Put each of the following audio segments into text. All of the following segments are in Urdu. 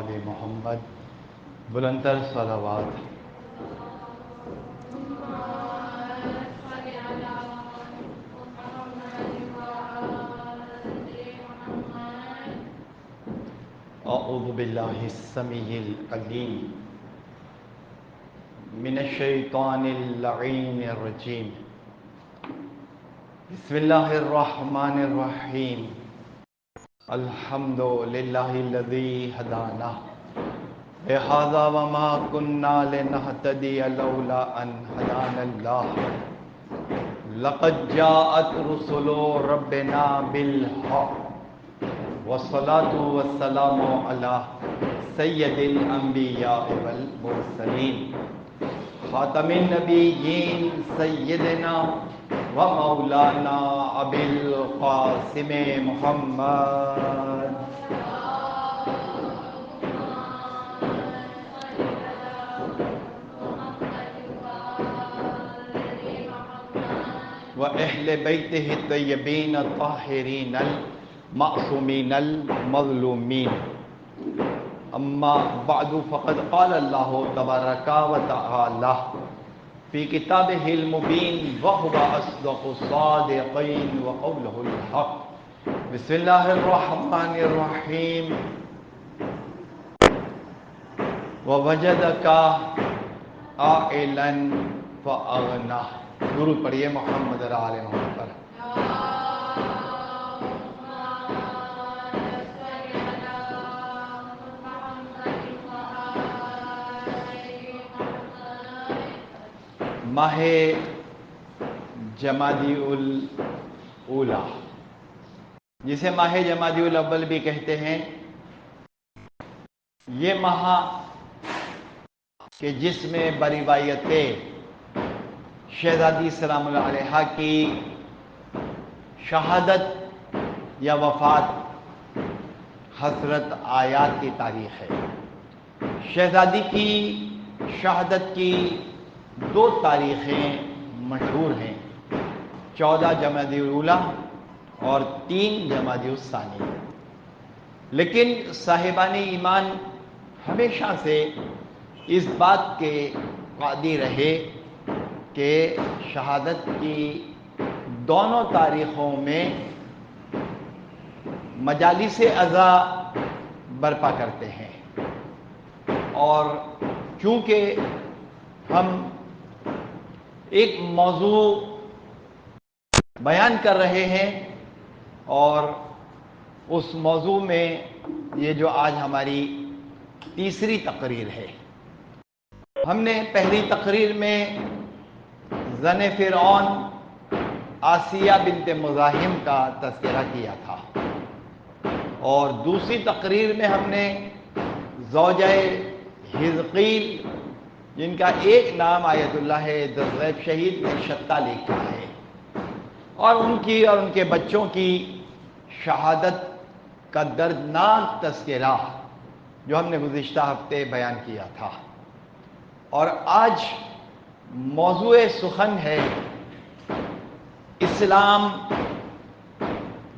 آل محمد بلندر صلوات۔ اعوذ باللہ السمیع العلیم من الشیطان اللعین الرجیم، بسم اللہ الرحمن الرحیم، الحمد للہ الذی ہدانا لہذا وما كنا لنهتدی لولا ان ہدانا اللہ، لقد جاءت رسل ربنا بالحق والصلاة والسلام علی سید الانبیاء والمرسلین خاتم النبیین سیدنا و مولانا ابی القاسم محمد و اہل بیتہ الطیبین الطاہرین المعصومین المظلومین، اما بعد فقد قال اللہ تبارک و تعالی فی کتابہ المبین وہو اصدق الصادقین وقولہ الحق۔ بسم اللہ الرحمن الرحیم، ووجدک عائلا فاغنی۔ درود پڑھیے محمد اور آل محمد پر۔ ماہ جمادی الاولی، جسے ماہ جمادی الاول بھی کہتے ہیں، یہ ماہ کہ جس میں بروایت شہزادی سلام اللہ علیہ کی شہادت یا وفات حضرت آیات کی تاریخ ہے۔ شہزادی کی شہادت کی دو تاریخیں مشہور ہیں، 14 جمادی الاولی اور 3 جمادی الثانی، لیکن صاحبان ایمان ہمیشہ سے اس بات کے قائل رہے کہ شہادت کی دونوں تاریخوں میں مجالس عزا برپا کرتے ہیں، اور چونکہ ہم ایک موضوع بیان کر رہے ہیں اور اس موضوع میں یہ جو آج ہماری تیسری تقریر ہے، ہم نے پہلی تقریر میں زن فرعون آسیہ بنت مزاحم کا تذکرہ کیا تھا، اور دوسری تقریر میں ہم نے زوجہ حزقیل، جن کا ایک نام آیت اللہ دزغیب شہید نے شتہ لکھا ہے، اور ان کی اور ان کے بچوں کی شہادت کا دردناک تذکرہ جو ہم نے گزشتہ ہفتے بیان کیا تھا۔ اور آج موضوع سخن ہے اسلام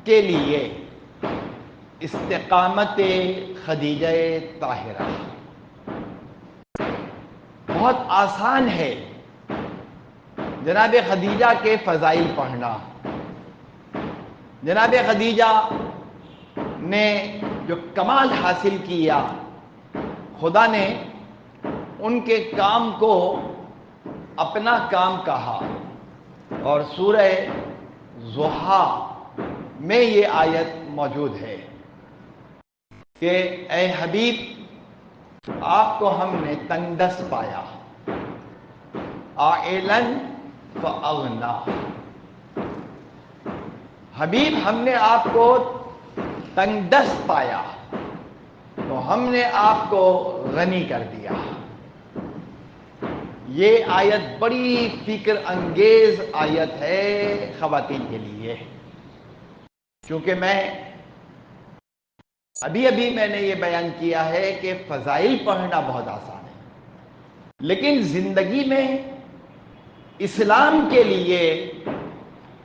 کے لیے استقامت خدیجہ طاہرہ۔ بہت آسان ہے جناب خدیجہ کے فضائل پڑھنا۔ جناب خدیجہ نے جو کمال حاصل کیا، خدا نے ان کے کام کو اپنا کام کہا، اور سورہ ضحیٰ میں یہ آیت موجود ہے کہ اے حبیب، آپ کو ہم نے تنگ دست پایا، عائلاً فاغنی۔ حبیب، ہم نے آپ کو تنگ دست پایا تو ہم نے آپ کو غنی کر دیا۔ یہ آیت بڑی فکر انگیز آیت ہے خواتین کے لیے، چونکہ میں ابھی نے یہ بیان کیا ہے کہ فضائل پڑھنا بہت آسان ہے، لیکن زندگی میں اسلام کے لیے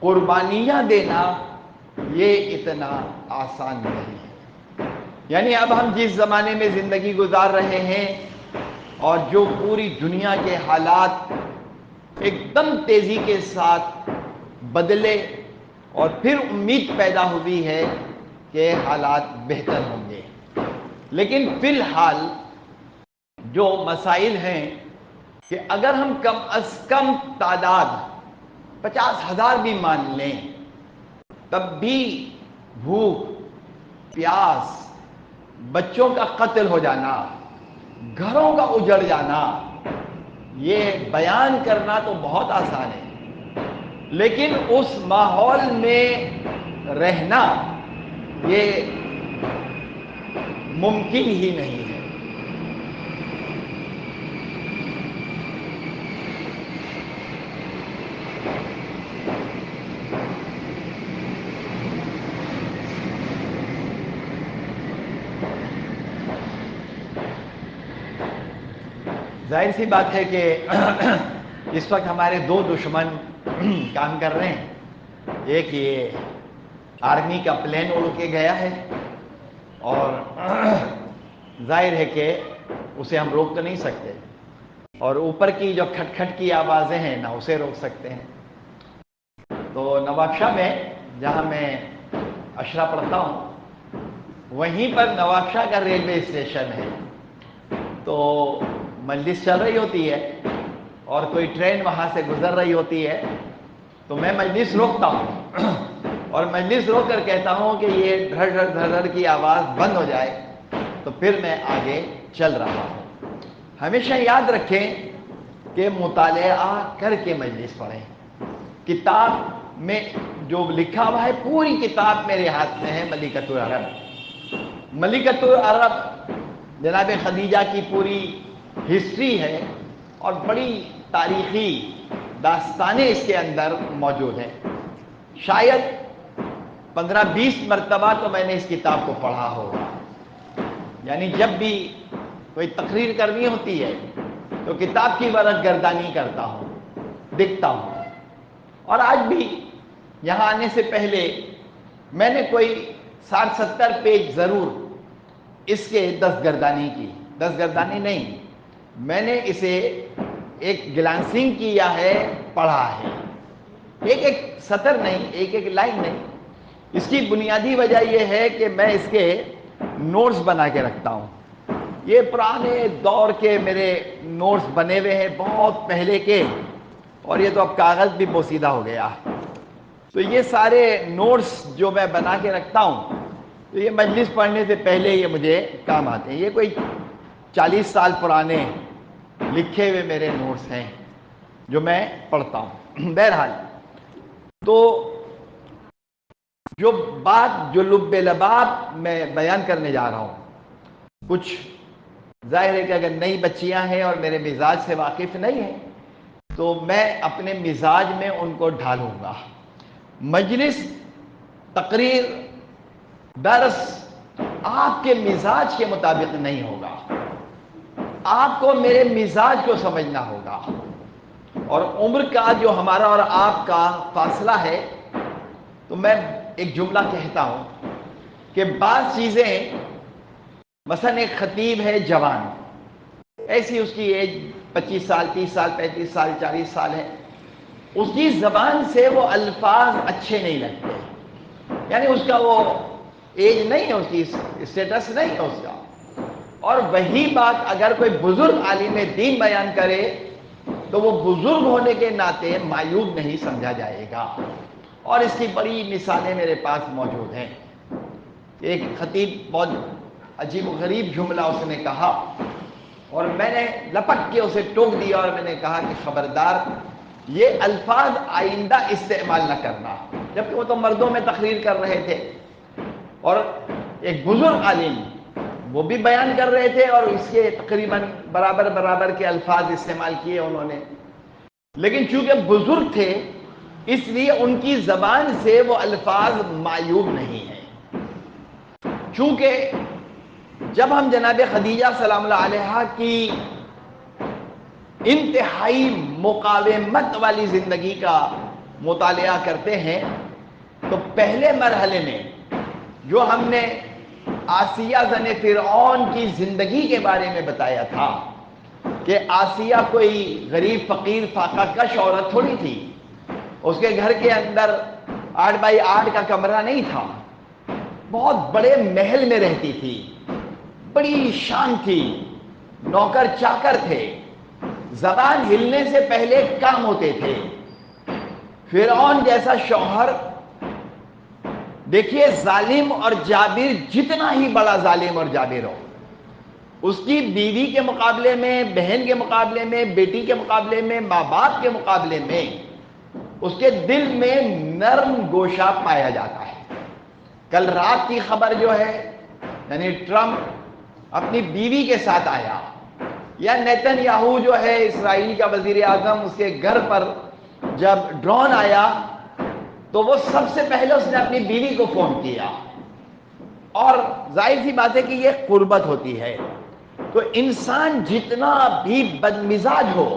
قربانیاں دینا یہ اتنا آسان نہیں ہے۔ یعنی اب ہم جس زمانے میں زندگی گزار رہے ہیں اور جو پوری دنیا کے حالات ایک دم تیزی کے ساتھ بدلے اور پھر امید پیدا ہوئی ہے کہ حالات بہتر ہوں گے، لیکن فی الحال جو مسائل ہیں کہ اگر ہم کم از کم تعداد 50,000 بھی مان لیں تب بھی بھوک، پیاس، بچوں کا قتل ہو جانا، گھروں کا اجڑ جانا، یہ بیان کرنا تو بہت آسان ہے، لیکن اس ماحول میں رہنا یہ ممکن ہی نہیں ہے۔ ظاہر سی بات ہے کہ اس وقت ہمارے دو دشمن کام کر رہے ہیں، ایک یہ آرمی کا پلین اڑ کے گیا ہے اور ظاہر ہے کہ اسے ہم روک تو نہیں سکتے، اور اوپر کی جو کھٹ کھٹ کی آوازیں ہیں نہ اسے روک سکتے ہیں۔ تو نوابشاہ میں جہاں میں اشرا پڑھتا ہوں وہیں پر نوابشاہ کا ریلوے اسٹیشن ہے، تو مجلس چل رہی ہوتی ہے اور کوئی ٹرین وہاں سے گزر رہی ہوتی ہے تو میں مجلس روکتا ہوں اور مجلس روک کر کہتا ہوں کہ یہ دھڑ دھڑ دھڑ دھڑ کی آواز بند ہو جائے تو پھر میں آگے چل رہا ہوں۔ ہمیشہ یاد رکھیں کہ مطالعہ کر کے مجلس پڑھیں۔ کتاب میں جو لکھا ہوا ہے پوری کتاب میرے ہاتھ میں ہے، ملکۃ العرب۔ ملکۃ العرب جناب خدیجہ کی پوری ہسٹری ہے اور بڑی تاریخی داستانیں اس کے اندر موجود ہیں۔ شاید 15-20 مرتبہ تو میں نے اس کتاب کو پڑھا ہوگا، یعنی جب بھی کوئی تقریر کرنی ہوتی ہے تو کتاب کی ورق گردانی کرتا ہوں، دیکھتا ہوں، اور آج بھی یہاں آنے سے پہلے میں نے کوئی 60-70 پیج ضرور اس کے دستگردانی کی، دستگردانی نہیں، میں نے اسے ایک گلانسنگ کیا ہے، پڑھا ہے، ایک ایک سطر نہیں، ایک ایک لائن نہیں۔ اس کی بنیادی وجہ یہ ہے کہ میں اس کے نوٹس بنا کے رکھتا ہوں۔ یہ پرانے دور کے میرے نوٹس بنے ہوئے ہیں، بہت پہلے کے، اور یہ تو اب کاغذ بھی بوسیدہ ہو گیا۔ تو یہ سارے نوٹس جو میں بنا کے رکھتا ہوں تو یہ مجلس پڑھنے سے پہلے یہ مجھے کام آتے ہیں۔ یہ کوئی 40 سال پرانے لکھے ہوئے میرے نوٹس ہیں جو میں پڑھتا ہوں۔ بہرحال تو جو بات جو لب لباب میں بیان کرنے جا رہا ہوں، کچھ ظاہر ہے کہ اگر نئی بچیاں ہیں اور میرے مزاج سے واقف نہیں ہیں تو میں اپنے مزاج میں ان کو ڈھالوں گا۔ مجلس، تقریر، درس آپ کے مزاج کے مطابق نہیں ہوگا، آپ کو میرے مزاج کو سمجھنا ہوگا، اور عمر کا جو ہمارا اور آپ کا فاصلہ ہے تو میں ایک جملہ کہتا ہوں کہ بعض چیزیں، مثلا ایک خطیب ہے جوان، ایسی اس کی ایج 25 سال، 30 سال، 35 سال، 40 سال ہے، اس کی زبان سے وہ الفاظ اچھے نہیں لگتے، یعنی اس کا وہ ایج نہیں ہے، اس کی اسٹیٹس نہیں ہے اس کا، اور وہی بات اگر کوئی بزرگ عالم دین بیان کرے تو وہ بزرگ ہونے کے ناطے معیوب نہیں سمجھا جائے گا، اور اس کی بڑی مثالیں میرے پاس موجود ہیں۔ ایک خطیب بہت عجیب و غریب جملہ اس نے کہا اور میں نے لپک کے اسے ٹوک دیا اور میں نے کہا کہ خبردار یہ الفاظ آئندہ استعمال نہ کرنا، جبکہ وہ تو مردوں میں تقریر کر رہے تھے اور ایک بزرگ عالم وہ بھی بیان کر رہے تھے اور اس کے تقریباً برابر برابر کے الفاظ استعمال کیے انہوں نے، لیکن چونکہ بزرگ تھے اس لیے ان کی زبان سے وہ الفاظ معیوب نہیں ہیں۔ چونکہ جب ہم جناب خدیجہ سلام اللہ علیہا کی انتہائی مقاومت والی زندگی کا مطالعہ کرتے ہیں تو پہلے مرحلے میں جو ہم نے آسیہ زن فرعون کی زندگی کے بارے میں بتایا تھا کہ آسیہ کوئی غریب فقیر فاقہ کش عورت تھوڑی تھی. اس کے گھر کے اندر 8x8 کا کمرہ نہیں تھا، بہت بڑے محل میں رہتی تھی، بڑی شان تھی، نوکر چاکر تھے، زبان ہلنے سے پہلے کام ہوتے تھے. فرعون جیسا شوہر، دیکھیے ظالم اور جابر جتنا ہی بڑا ظالم اور جابر ہو، اس کی بیوی کے مقابلے میں، بہن کے مقابلے میں، بیٹی کے مقابلے میں، ماں باپ کے مقابلے میں اس کے دل میں نرم گوشہ پایا جاتا ہے. کل رات کی خبر جو ہے، یعنی ٹرمپ اپنی بیوی کے ساتھ آیا، یا نیتن یاہو جو ہے اسرائیل کا وزیر اعظم، اس کے گھر پر جب ڈرون آیا تو وہ سب سے پہلے اس نے اپنی بیوی کو فون کیا. اور ظاہر سی بات ہے کہ یہ قربت ہوتی ہے. تو انسان جتنا بھی بدمزاج ہو،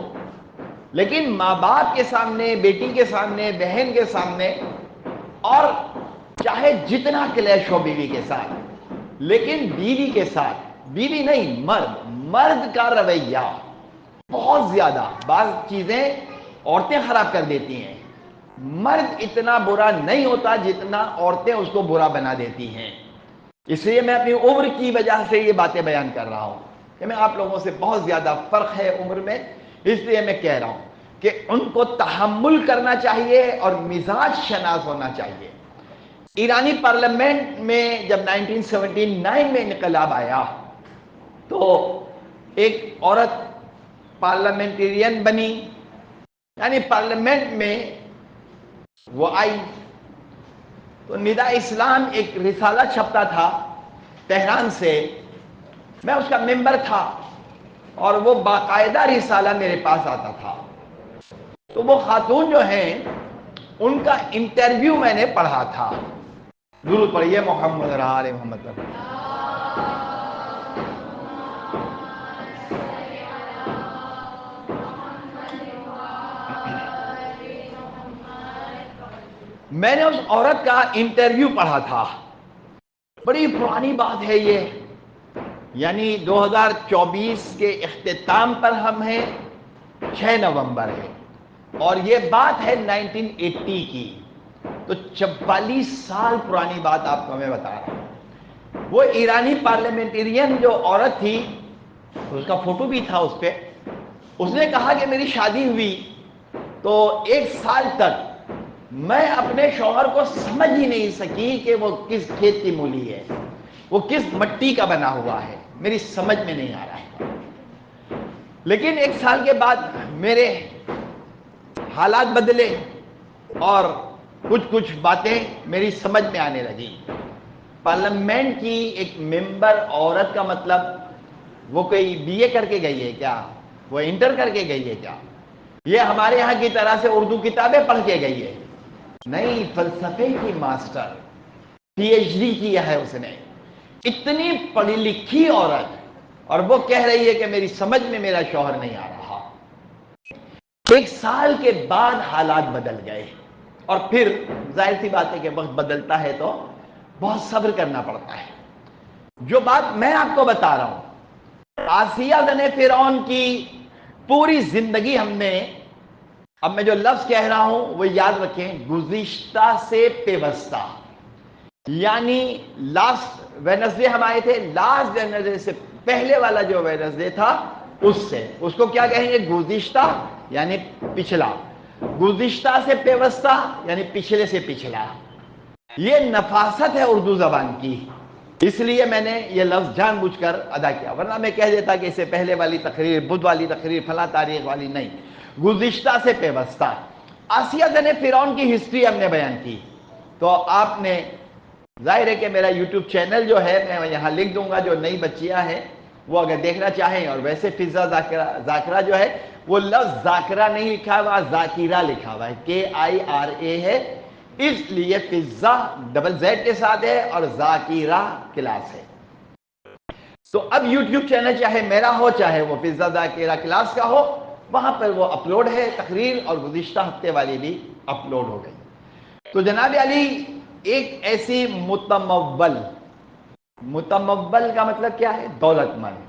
لیکن ماں باپ کے سامنے، بیٹی کے سامنے، بہن کے سامنے، اور چاہے جتنا کلیش ہو بیوی کے ساتھ، لیکن بیوی کے ساتھ، بیوی نہیں مرد کا رویہ بہت زیادہ، بعض چیزیں عورتیں خراب کر دیتی ہیں، مرد اتنا برا نہیں ہوتا جتنا عورتیں اس کو برا بنا دیتی ہیں. اس لیے میں اپنی عمر کی وجہ سے یہ باتیں بیان کر رہا ہوں کہ میں آپ لوگوں سے بہت زیادہ فرق ہے عمر میں، اس لیے میں کہہ رہا ہوں کہ ان کو تحمل کرنا چاہیے اور مزاج شناس ہونا چاہیے. ایرانی پارلیمنٹ میں جب 1979 میں انقلاب آیا تو ایک عورت پارلیمنٹرین بنی، یعنی پارلیمنٹ میں وہ آئی. تو ندا اسلام ایک رسالہ چھپتا تھا تہران سے، میں اس کا ممبر تھا، اور وہ باقاعدہ رسالہ میرے پاس آتا تھا. تو وہ خاتون جو ہیں ان کا انٹرویو میں نے پڑھا تھا. درود پڑھیے محمد آل محمد. میں نے اس عورت کا انٹرویو پڑھا تھا. بڑی پرانی بات ہے یہ، یعنی 2024 کے اختتام پر ہم ہیں، 6 نومبر ہے، اور یہ بات ہے 1980 کی. تو 44 سال پرانی بات آپ کو میں بتا رہا ہوں. وہ ایرانی پارلیمنٹرین جو عورت تھی، اس کا فوٹو بھی تھا اس پہ، اس نے کہا کہ میری شادی ہوئی تو 1 سال تک میں اپنے شوہر کو سمجھ ہی نہیں سکی کہ وہ کس کھیت کی مولی ہے، وہ کس مٹی کا بنا ہوا ہے، میری سمجھ میں نہیں آ رہا ہے. لیکن 1 سال کے بعد میرے حالات بدلے اور کچھ باتیں میری سمجھ میں آنے لگی. پارلیمنٹ کی ایک ممبر عورت کا مطلب وہ کوئی بی اے کر کے گئی ہے کیا؟ وہ انٹر کر کے گئی ہے کیا؟ یہ ہمارے یہاں کی طرح سے اردو کتابیں پڑھ کے گئی ہے؟ نہیں، فلسفے کی ماسٹر، پی ایچ ڈی کیا ہے اس نے. اتنی پڑھی لکھی عورت، اور وہ کہہ رہی ہے کہ میری سمجھ میں میرا شوہر نہیں آ رہا. 1 سال کے بعد حالات بدل گئے، اور پھر ظاہر سی بات ہے کہ وقت بدلتا ہے تو بہت صبر کرنا پڑتا ہے. جو بات میں آپ کو بتا رہا ہوں، آسیہ بن فرعون کی پوری زندگی ہم نے، اب میں جو لفظ کہہ رہا ہوں وہ یاد رکھیں، گزشتہ سے پیوستہ، یعنی لاسٹ ویڈنسڈے ہم آئے تھے، لاسٹ ویڈنسڈے سے پہلے والا جو ویڈنسڈے تھا اس سے، اس کو کیا کہیں گے؟ گزشتہ یعنی پچھلا. گزشتہ سے پیوستہ یعنی پچھلے سے پچھلا. یہ نفاست ہے اردو زبان کی، اس لیے میں نے یہ لفظ جان بوجھ کر ادا کیا، ورنہ میں کہہ دیتا کہ اس سے پہلے والی تقریر، بدھ والی تقریر، فلاں تاریخ والی نہیں. گزشتہ سے پیوستہ. آسیہ بن فرعون کی ہسٹری ہم نے بیان کی. تو آپ نے، ظاہر ہے کہ میرا یوٹیوب چینل جو ہے میں یہاں لکھ دوں گا، جو نئی بچیاں ہیں وہ اگر دیکھنا چاہیں. اور ویسے فضا ذاکرہ جو ہے وہ لفظ ذاکرہ نہیں لکھا ہوا، ذاکرہ لکھا ہوا ہے، KIRA ہے، اس لیے فضا ڈبل زیڈ کے ساتھ ہے اور ذاکرہ کلاس ہے. تو اب یوٹیوب چینل چاہے میرا ہو چاہے وہ فضا ذاکرہ کلاس کا ہو، وہاں پر وہ اپلوڈ ہے تقریر، اور گزشتہ ہفتے والی بھی اپلوڈ ہو گئی. تو جناب علی ایک ایسی متمول متمول کا مطلب کیا ہے؟ دولت مند.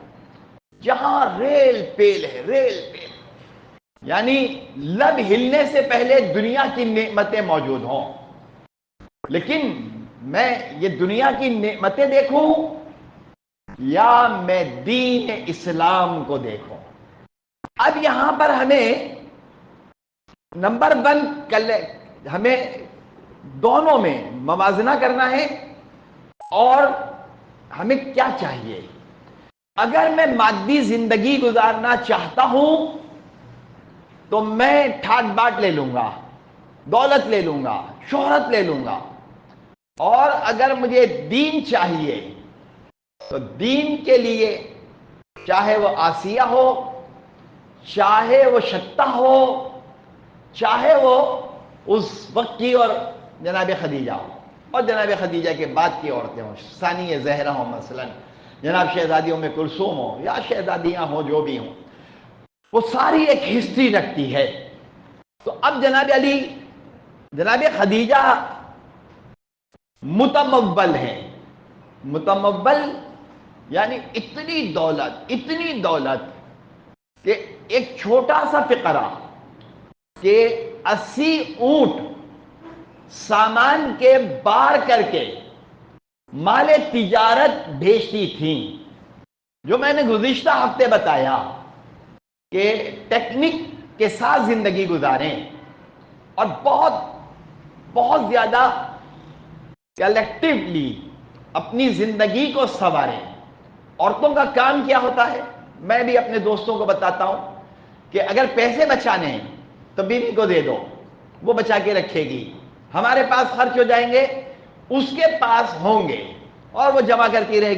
جہاں ریل پیل ہے، ریل پیل یعنی لب ہلنے سے پہلے دنیا کی نعمتیں موجود ہوں، لیکن میں یہ دنیا کی نعمتیں دیکھوں یا میں دین اسلام کو دیکھوں. اب یہاں پر ہمیں نمبر 1 ہمیں دونوں میں موازنہ کرنا ہے. اور ہمیں کیا چاہیے؟ اگر میں مادی زندگی گزارنا چاہتا ہوں تو میں ٹھاٹ باٹ لے لوں گا، دولت لے لوں گا، شہرت لے لوں گا. اور اگر مجھے دین چاہیے تو دین کے لیے چاہے وہ آسیہ ہو، چاہے وہ شتہ ہو، چاہے وہ اس وقت کی اور جناب خدیجہ ہو، اور جناب خدیجہ کے بعد کی عورتیں ہوں، ثانی زہرا ہوں، مثلا جناب شہزادیوں میں کلثوم ہو یا شہزادیاں ہوں، جو بھی ہوں، وہ ساری ایک ہسٹری رکھتی ہے. تو اب جناب علی، جناب خدیجہ متمول ہے. متمول یعنی اتنی دولت کہ ایک چھوٹا سا فقرہ کہ 80 اونٹ سامان کے بار کر کے مال تجارت بھیجتی تھیں. جو میں نے گزشتہ ہفتے بتایا کہ ٹیکنک کے ساتھ زندگی گزاریں اور بہت زیادہ کلیکٹیولی اپنی زندگی کو سنواریں. عورتوں کا کام کیا ہوتا ہے؟ میں بھی اپنے دوستوں کو بتاتا ہوں کہ اگر پیسے بچانے ہیں تو بیوی کو دے دو، وہ بچا کے رکھے گی. ہمارے پاس خرچ ہو جائیں گے، اس کے پاس ہوں گے اور وہ جمع کرتی رہے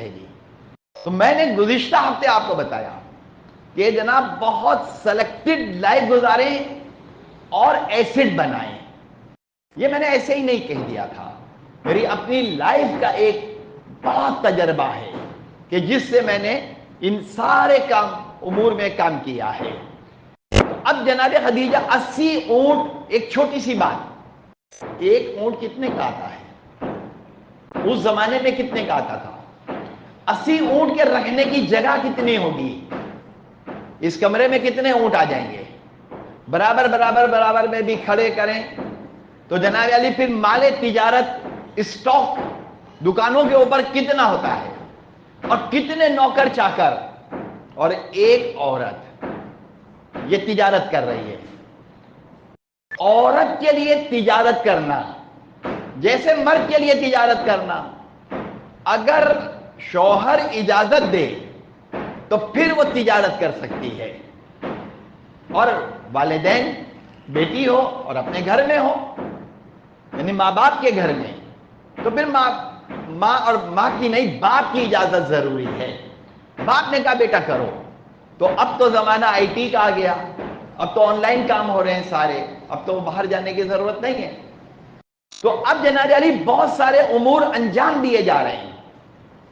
گی. تو میں نے گزشتہ ہفتے آپ کو بتایا کہ جناب بہت سلیکٹڈ لائف گزاریں اور ایسڈ بنائیں. یہ میں نے ایسے ہی نہیں کہہ دیا تھا، میری اپنی لائف کا ایک بڑا تجربہ ہے کہ جس سے میں نے ان سارے امور میں کام کیا ہے. اب جناب خدیجہ 80 اونٹ، ایک چھوٹی سی بات، ایک اونٹ کتنے کا آتا ہے؟ اس زمانے میں کتنے کا آتا تھا؟ 80 اونٹ کے رکھنے کی جگہ کتنی ہوگی؟ اس کمرے میں کتنے اونٹ آ جائیں گے؟ برابر میں بھی کھڑے کریں تو جناب علی پھر مال تجارت اسٹاک دکانوں کے اوپر کتنا ہوتا ہے؟ اور کتنے نوکر چاکر اور ایک عورت یہ تجارت کر رہی ہے. عورت کے لیے تجارت کرنا جیسے مرد کے لیے تجارت کرنا، اگر شوہر اجازت دے تو پھر وہ تجارت کر سکتی ہے. اور والدین، بیٹی ہو اور اپنے گھر میں ہو، یعنی ماں باپ کے گھر میں، تو پھر ماں کی نہیں، باپ کی اجازت ضروری ہے. باپ نے کہا بیٹا کرو، تو اب تو زمانہ آئی ٹی کا آ گیا، اب تو آن لائن کام ہو رہے ہیں سارے، اب تو باہر جانے کی ضرورت نہیں ہے. تو اب جناب علی بہت سارے امور انجام دیے جا رہے ہیں.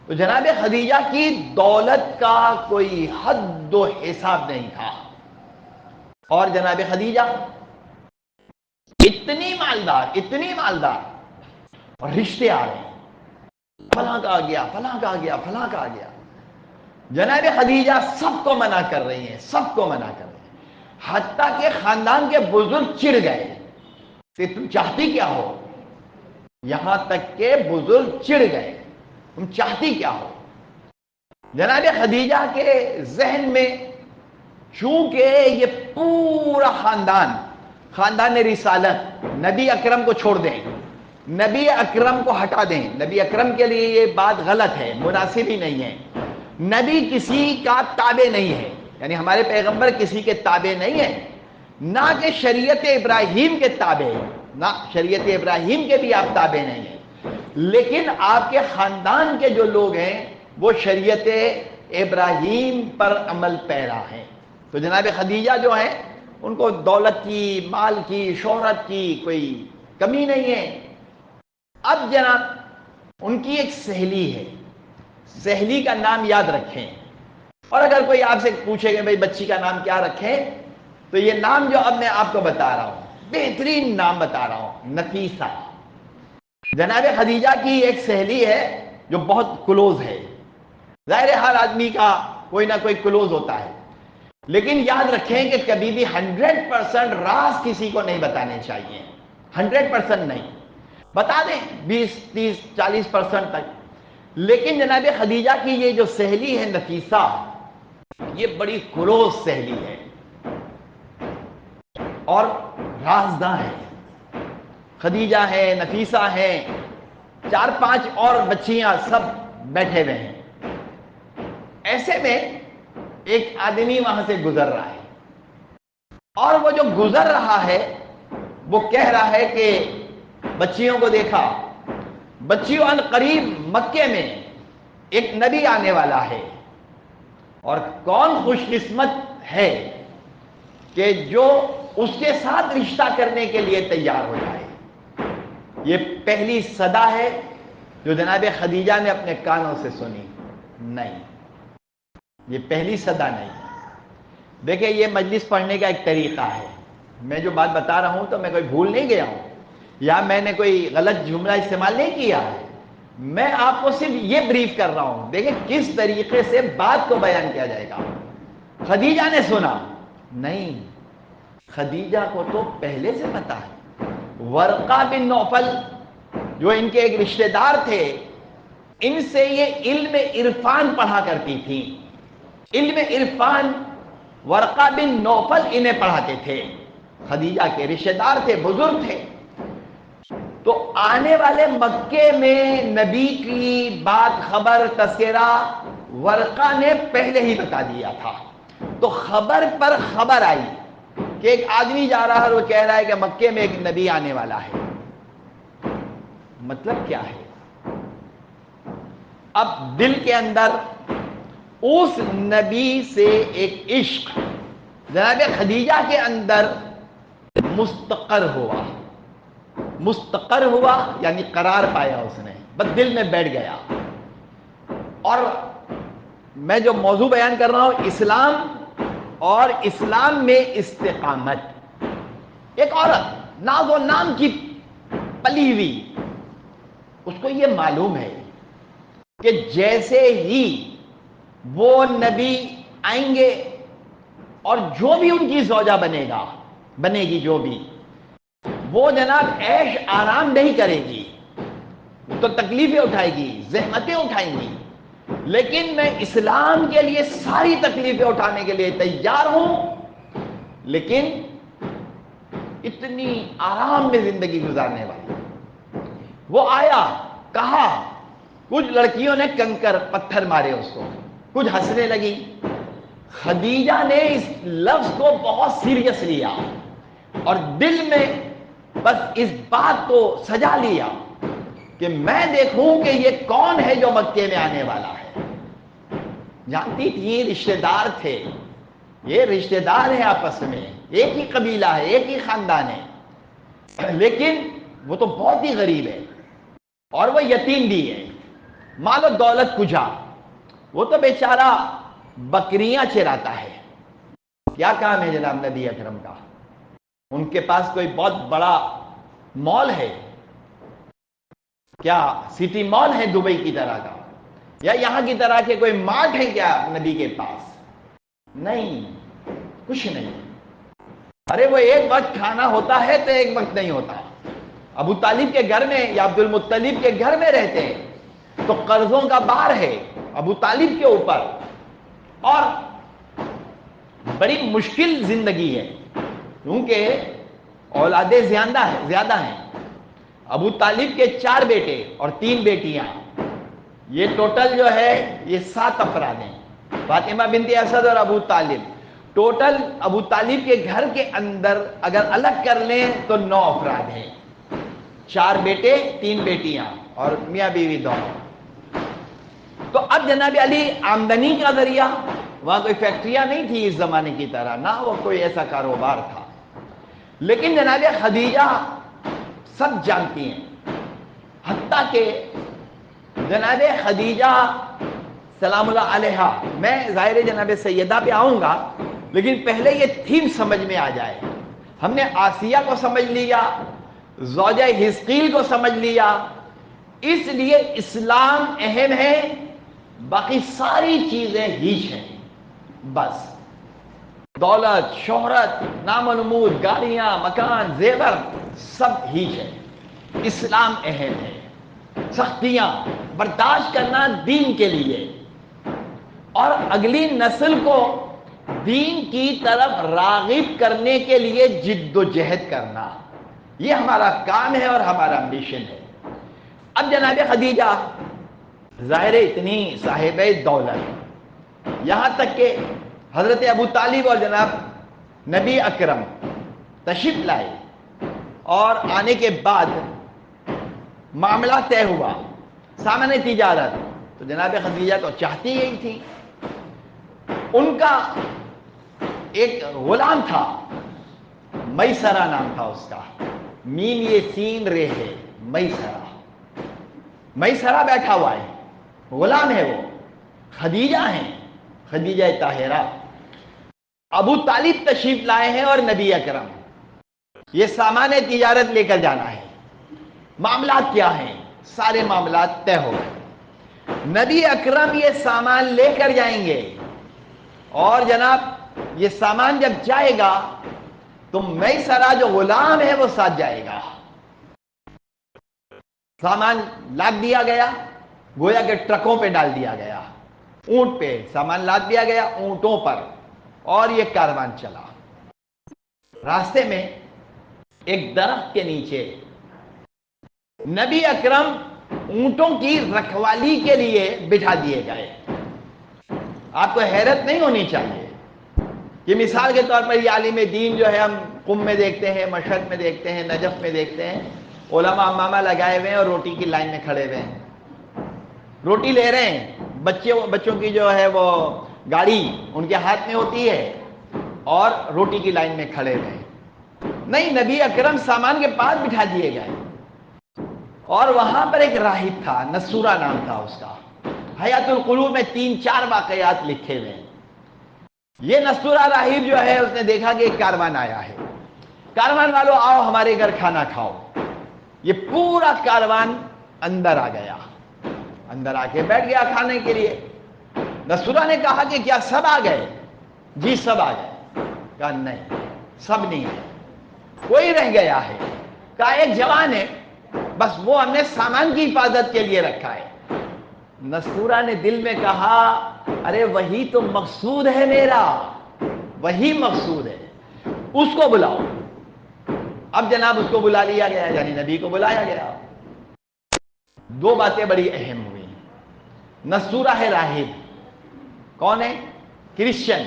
تو جناب خدیجہ کی دولت کا کوئی حد و حساب نہیں تھا. اور جناب خدیجہ اتنی مالدار، اور رشتے آ رہے ہیں، فلاں کا آ گیا. جناب خدیجہ سب کو منع کر رہی ہیں، حتیٰ کہ خاندان کے بزرگ چڑ گئے کہ تم چاہتی کیا ہو. یہاں تک کہ بزرگ چڑ گئے، تم چاہتی کیا ہو. جناب خدیجہ کے ذہن میں چونکہ یہ پورا خاندان رسالت نبی اکرم کو چھوڑ دیں، نبی اکرم کو ہٹا دیں، نبی اکرم کے لیے یہ بات غلط ہے، مناسب ہی نہیں ہے. نبی کسی کا تابع نہیں ہے، یعنی ہمارے پیغمبر کسی کے تابع نہیں ہے، نہ کہ شریعت ابراہیم کے تابع، نہ شریعت ابراہیم کے بھی آپ تابع نہیں ہیں. لیکن آپ کے خاندان کے جو لوگ ہیں وہ شریعت ابراہیم پر عمل پیرا ہیں. تو جناب خدیجہ جو ہیں ان کو دولت کی، مال کی، شہرت کی کوئی کمی نہیں ہے. اب جناب ان کی ایک سہیلی ہے، سہیلی کا نام یاد رکھیں. اور اگر کوئی آپ سے پوچھے کہ بھائی بچی کا نام کیا رکھیں، تو یہ نام جو اب میں آپ کو بتا رہا ہوں، بہترین نام بتا رہا ہوں، نفیسہ. جناب خدیجہ کی ایک سہیلی ہے جو بہت کلوز ہے. ظاہر ہے ہر آدمی کا کوئی نہ کوئی کلوز ہوتا ہے، لیکن یاد رکھیں کہ کبھی بھی 100% راز کسی کو نہیں بتانے چاہیے. 100% نہیں، بتا دیں 20 30 40% تک. لیکن جناب خدیجہ کی یہ جو سہیلی ہے نفیسہ، یہ بڑی کلوز سہیلی ہے اور رازداں ہے. خدیجہ ہے، نفیسہ ہے، 4-5 اور بچیاں سب بیٹھے ہوئے ہیں. ایسے میں ایک آدمی وہاں سے گزر رہا ہے، اور وہ جو گزر رہا ہے وہ کہہ رہا ہے کہ بچیوں کو دیکھا، بچیوں ان قریب مکے میں ایک نبی آنے والا ہے، اور کون خوش قسمت ہے کہ جو اس کے ساتھ رشتہ کرنے کے لیے تیار ہو جائے. یہ پہلی صدا ہے جو جناب خدیجہ نے اپنے کانوں سے سنی. نہیں، یہ پہلی صدا نہیں. دیکھیں یہ مجلس پڑھنے کا ایک طریقہ ہے. میں جو بات بتا رہا ہوں تو میں کوئی بھول نہیں گیا ہوں، یا میں نے کوئی غلط جملہ استعمال نہیں کیا ہے. میں آپ کو صرف یہ بریف کر رہا ہوں. دیکھیں کس طریقے سے بات کو بیان کیا جائے گا. خدیجہ نے سنا؟ نہیں، خدیجہ کو تو پہلے سے پتا ہے. ورقہ بن نوفل جو ان کے ایک رشتہ دار تھے، ان سے یہ علم عرفان پڑھا کرتی تھی. علم عرفان ورقہ بن نوفل انہیں پڑھاتے تھے. خدیجہ کے رشتہ دار تھے، بزرگ تھے. تو آنے والے مکے میں نبی کی بات، خبر، تذکرہ ورقہ نے پہلے ہی بتا دیا تھا. تو خبر پر خبر آئی کہ ایک آدمی جا رہا ہے اور وہ کہہ رہا ہے کہ مکے میں ایک نبی آنے والا ہے. مطلب کیا ہے؟ اب دل کے اندر اس نبی سے ایک عشق جناب خدیجہ کے اندر مستقر ہوا. مستقر ہوا یعنی قرار پایا، اس نے بس دل میں بیٹھ گیا. اور میں جو موضوع بیان کر رہا ہوں، اسلام اور اسلام میں استقامت. ایک عورت ناز و نام کی پلی ہوئی، اس کو یہ معلوم ہے کہ جیسے ہی وہ نبی آئیں گے اور جو بھی ان کی زوجہ بنے گی جو بھی، وہ جناب عیش آرام نہیں کرے گی، وہ تو تکلیفیں اٹھائے گی، زحمتیں اٹھائیں گی. لیکن میں اسلام کے لیے ساری تکلیفیں اٹھانے کے لیے تیار ہوں، لیکن اتنی آرام میں زندگی گزارنے والی. وہ آیا، کہا، کچھ لڑکیوں نے کنکر پتھر مارے اس کو، کچھ ہنسنے لگی. خدیجہ نے اس لفظ کو بہت سیریس لیا اور دل میں بس اس بات کو سجا لیا کہ میں دیکھوں کہ یہ کون ہے جو مکے میں آنے والا ہے. جانتی تھی رشتہ دار تھے، یہ رشتہ دار ہیں آپس میں، ایک ہی قبیلہ ہے، ایک ہی خاندان ہے، لیکن وہ تو بہت ہی غریب ہے اور وہ یتیم بھی ہے. مال و دولت کجا، وہ تو بیچارہ بکریاں چراتا ہے. کیا کام ہے جناب نبی اکرم کا؟ ان کے پاس کوئی بہت بڑا مال ہے کیا؟ سٹی مال ہے دبئی کی طرح کا، یا یہاں کی طرح کے کوئی مارٹ ہے کیا نبی کے پاس؟ نہیں، کچھ نہیں. ارے وہ ایک وقت کھانا ہوتا ہے تو ایک وقت نہیں ہوتا. ابو طالب کے گھر میں یا عبد المطلب کے گھر میں رہتے ہیں تو قرضوں کا بار ہے ابو طالب کے اوپر، اور بڑی مشکل زندگی ہے کیونکہ اولادیں زیادہ ہیں. ابو طالب کے 4 بیٹے اور 3 بیٹیاں، یہ ٹوٹل جو ہے یہ 7 افراد ہیں. فاطمہ بنت اسد اور ابو طالب، ٹوٹل ابو طالب کے گھر کے اندر اگر الگ کر لیں تو 9 افراد ہیں. 4 بیٹے 3 بیٹیاں اور میاں بیوی دونوں. تو اب جناب علی آمدنی کا ذریعہ، وہاں کوئی فیکٹریاں نہیں تھی اس زمانے کی طرح، نہ وہ کوئی ایسا کاروبار تھا. لیکن جناب خدیجہ سب جانتی ہیں، حتیٰ کہ جناب خدیجہ سلام اللہ علیہا، میں ظاہر جناب سیدہ پہ آؤں گا لیکن پہلے یہ تھیم سمجھ میں آ جائے. ہم نے آسیہ کو سمجھ لیا، زوجہ حزقیل کو سمجھ لیا، اس لیے اسلام اہم ہے، باقی ساری چیزیں ہیچ ہیں. بس دولت، شہرت، نام و نمود، گاڑیاں، مکان، زیور سب ہیچ ہے. اسلام اہم ہے. سختیاں برداشت کرنا دین کے لیے، اور اگلی نسل کو دین کی طرف راغب کرنے کے لیے جد و جہد کرنا، یہ ہمارا کام ہے اور ہمارا مشن ہے. اب جناب خدیجہ ظاہر اتنی صاحبہ دولت، یہاں تک کہ حضرت ابو طالب اور جناب نبی اکرم تشریف لائے، اور آنے کے بعد معاملہ طے ہوا، سامنے تجارت. تو جناب خدیجہ تو چاہتی ہی تھی. ان کا ایک غلام تھا، میسرہ نام تھا اس کا، میم یہ سین رے ہے، میسرہ. میسرہ بیٹھا ہوا ہے، غلام ہے وہ، خدیجہ ہیں، خدیجہ طاہرہ. ابو طالب تشریف لائے ہیں اور نبی اکرم. یہ سامان تجارت لے کر جانا ہے. معاملات کیا ہیں؟ سارے معاملات طے ہو گئے. نبی اکرم یہ سامان لے کر جائیں گے، اور جناب یہ سامان جب جائے گا تو میسرہ جو غلام ہے وہ ساتھ جائے گا. سامان لاد دیا گیا، گویا کہ ٹرکوں پہ ڈال دیا گیا، اونٹ پہ سامان لاد دیا گیا، اونٹوں پر، اور یہ کاروان چلا. راستے میں ایک درخت کے نیچے نبی اکرم اونٹوں کی رکھوالی کے لیے بٹھا دیے گئے. آپ کو حیرت نہیں ہونی چاہیے کہ مثال کے طور پر یہ عالم دین جو ہے ہم قم میں دیکھتے ہیں، مشہد میں دیکھتے ہیں، نجف میں دیکھتے ہیں، علماء امامہ لگائے ہوئے ہیں اور روٹی کی لائن میں کھڑے ہوئے ہیں، روٹی لے رہے ہیں. بچوں کی جو ہے وہ گاڑی ان کے ہاتھ میں ہوتی ہے اور روٹی کی لائن میں کھڑے ہوئے ہیں. نہیں، نبی اکرم سامان کے پاس بٹھا دیے گئے، اور وہاں پر ایک راہب تھا، نصورہ نام تھا اس کا. حیات القلوب میں 3-4 واقعات لکھے ہوئے ہیں. یہ نصورہ راہب جو ہے اس نے دیکھا کہ ایک کاروان آیا ہے، کاروان والوں آؤ ہمارے گھر کھانا کھاؤ. یہ پورا کاروان اندر آ گیا، اندر آ کے بیٹھ گیا کھانے کے لیے. نصورہ نے کہا کہ کیا سب آ گئے؟ جی سب آ گئے. کہا نہیں، سب نہیں ہے، کوئی رہ گیا ہے. کہا ایک جوان ہے، بس وہ ہم نے سامان کی حفاظت کے لیے رکھا ہے. نصورہ نے دل میں کہا ارے وہی تو مقصود ہے میرا، وہی مقصود ہے، اس کو بلاؤ. اب جناب اس کو بلا لیا گیا، یعنی نبی کو بلایا گیا. 2 باتیں بڑی اہم ہوئی. نصورہ ہے راہب، کون ہے؟ کرسچن،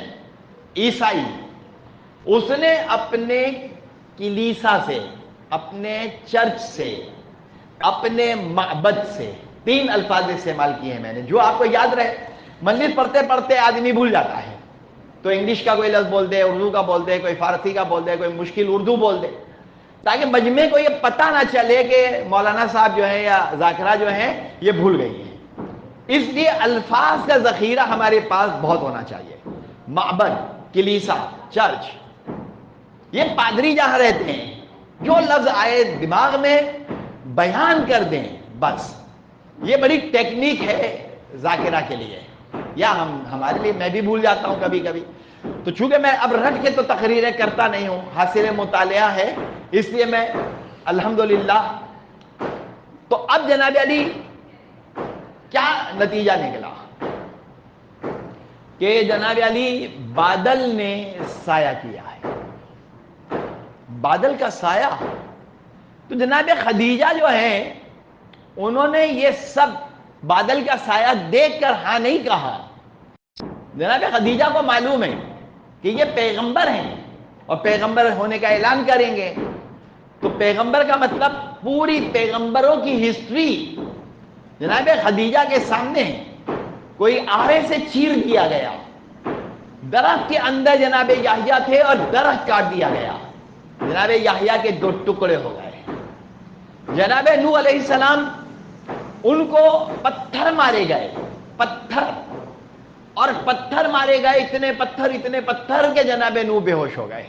عیسائی. اس نے اپنے کلیسا سے، اپنے چرچ سے، اپنے معبد سے 3 الفاظ استعمال کیے ہیں میں نے، جو آپ کو یاد رہے. منزل پڑھتے پڑھتے آدمی بھول جاتا ہے، تو انگلش کا کوئی لفظ بول دے، اردو کا بول دے، کوئی فارسی کا بول دے، کوئی مشکل اردو بول دے، تاکہ مجمع کو یہ پتہ نہ چلے کہ مولانا صاحب جو ہیں یا ذاکرہ جو ہیں یہ بھول گئی ہیں. اس لیے الفاظ کا ذخیرہ ہمارے پاس بہت ہونا چاہیے. معبد، کلیسا، چرچ، یہ پادری جہاں رہتے ہیں جو لفظ آئے دماغ میں بیان کر دیں بس. یہ بڑی ٹیکنیک ہے ذاکرہ کے لیے، یا ہمارے لیے، میں بھی بھول جاتا ہوں کبھی کبھی. تو چونکہ میں اب رٹ کے تو تقریریں کرتا نہیں ہوں، حاصل مطالعہ ہے، اس لیے میں الحمدللہ. تو اب جناب علی کیا نتیجہ نکلا کہ جناب علی بادل نے سایہ کیا ہے. بادل کا سایہ. تو جناب خدیجہ جو ہیں انہوں نے یہ سب بادل کا سایہ دیکھ کر ہاں نہیں کہا. جناب خدیجہ کو معلوم ہے کہ یہ پیغمبر ہیں اور پیغمبر ہونے کا اعلان کریں گے. تو پیغمبر کا مطلب پوری پیغمبروں کی ہسٹری جناب خدیجہ کے سامنے ہے. کوئی آرے سے چیر دیا گیا، درخت کے اندر جناب یحییٰ تھے اور درخت کاٹ دیا گیا، جناب یحییٰ کے 2 ٹکڑے ہو گئے. جناب نوح علیہ السلام ان کو پتھر مارے گئے، پتھر، اور پتھر مارے گئے، اتنے پتھر کہ جناب نوح بے ہوش ہو گئے،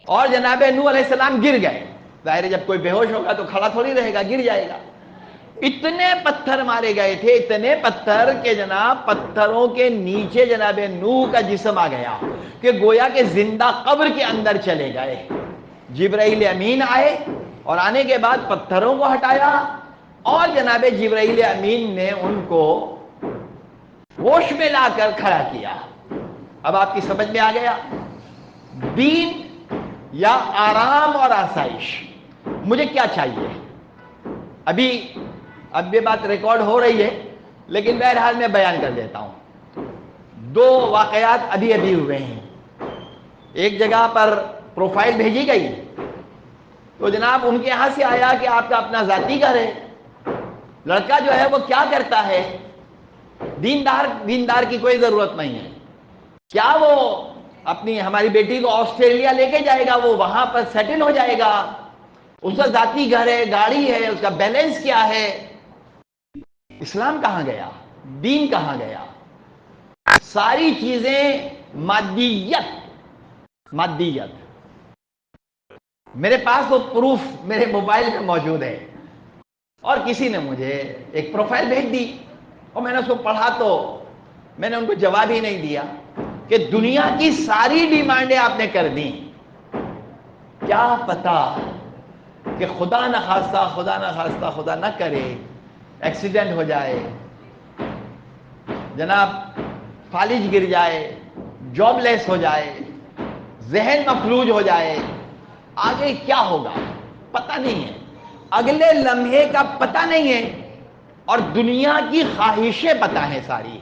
اور جناب نوح علیہ السلام گر گئے. ظاہر ہے جب کوئی بے ہوش ہوگا تو کھڑا تھوڑی رہے گا، گر جائے گا. اتنے پتھر مارے گئے تھے، اتنے پتھر کہ جناب پتھروں کے نیچے جناب نوح کا جسم آ گیا کہ گویا کہ زندہ قبر کے اندر چلے گئے۔ جبرائیل امین آئے اور آنے کے بعد پتھروں کو ہٹایا اور جناب جبرائیل امین نے ان کو ہوش میں لا کر کھڑا کیا۔ اب آپ کی سمجھ میں آ گیا، دین یا آرام اور آسائش، مجھے کیا چاہیے؟ اب یہ بات ریکارڈ ہو رہی ہے لیکن بہرحال میں بیان کر دیتا ہوں۔ دو واقعات ابھی ہوئے ہیں۔ ایک جگہ پر پروفائل بھیجی گئی تو جناب ان کے یہاں سے آیا کہ آپ کا اپنا ذاتی گھر ہے، لڑکا جو ہے وہ کیا کرتا ہے، دیندار کی کوئی ضرورت نہیں ہے، کیا وہ اپنی ہماری بیٹی کو آسٹریلیا لے کے جائے گا، وہ وہاں پر سیٹل ہو جائے گا، اس کا ذاتی گھر ہے، گاڑی ہے، اس کا بیلنس کیا ہے؟ اسلام کہاں گیا؟ دین کہاں گیا؟ ساری چیزیں مادیت۔ میرے پاس وہ پروف میرے موبائل میں موجود ہے، اور کسی نے مجھے ایک پروفائل بھیج دی اور میں نے اس کو پڑھا تو میں نے ان کو جواب ہی نہیں دیا کہ دنیا کی ساری ڈیمانڈیں آپ نے کر دیں، کیا پتا کہ خدا نہ کرے ایکسیڈنٹ ہو جائے، جناب فالج گر جائے، جاب لیس ہو جائے، ذہن مفلوج ہو جائے، آگے کیا ہوگا پتہ نہیں ہے، اگلے لمحے کا پتہ نہیں ہے، اور دنیا کی خواہشیں پتہ ہیں ساری۔